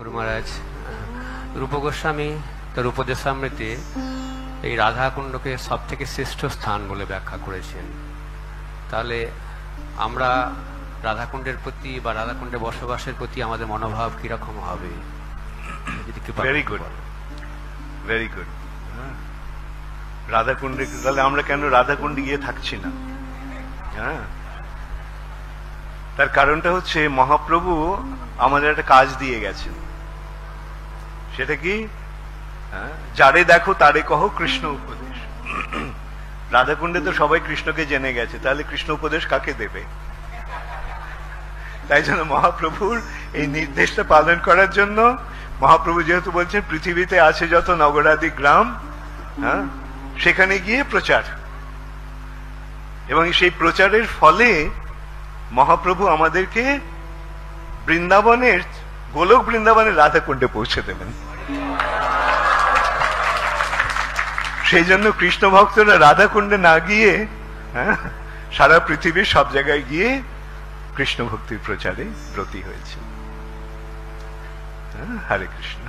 গুরু মহারাজ, রূপ গোস্বামী তার উপদেশামৃতে এই রাধাকুণ্ডকে সব থেকে শ্রেষ্ঠ স্থান বলে ব্যাখ্যা করেছেন। তাহলে আমরা রাধাকুণ্ডের প্রতি বা রাধাকুণ্ডে বসবাসের প্রতি আমাদের মনোভাব কিরকম হবে? Very good, very good. রাধাকুণ্ডে তাহলে আমরা কেন রাধাকুণ্ডে গিয়ে থাকছি না? হ্যাঁ, তার কারণটা হচ্ছে মহাপ্রভু আমাদের একটা কাজ দিয়ে গেছেন। সেটা কি? যারে দেখো তারে কহো কৃষ্ণ উপদেশ। রাধাকুণ্ডে তো সবাই কৃষ্ণকে জেনে গেছে, তাহলে কৃষ্ণ উপদেশ কাকে দেবে? তাই জন্য মহাপ্রভুর এই নির্দেশটা পালন করার জন্য মহাপ্রভু যেহেতু বলছেন পৃথিবীতে আছে যত নগরাদি গ্রাম, হ্যাঁ, সেখানে গিয়ে প্রচার, এবং সেই প্রচারের ফলে মহাপ্রভু আমাদেরকে বৃন্দাবনের, গোলক বৃন্দাবনের রাধাকুণ্ডে পৌঁছে দেবেন। সেই জন্য কৃষ্ণ ভক্তরা রাধাকুণ্ডে না গিয়ে সারা পৃথিবীর সব জায়গায় গিয়ে কৃষ্ণ ভক্তির প্রচারে ব্রতী হয়েছে। হরে কৃষ্ণ।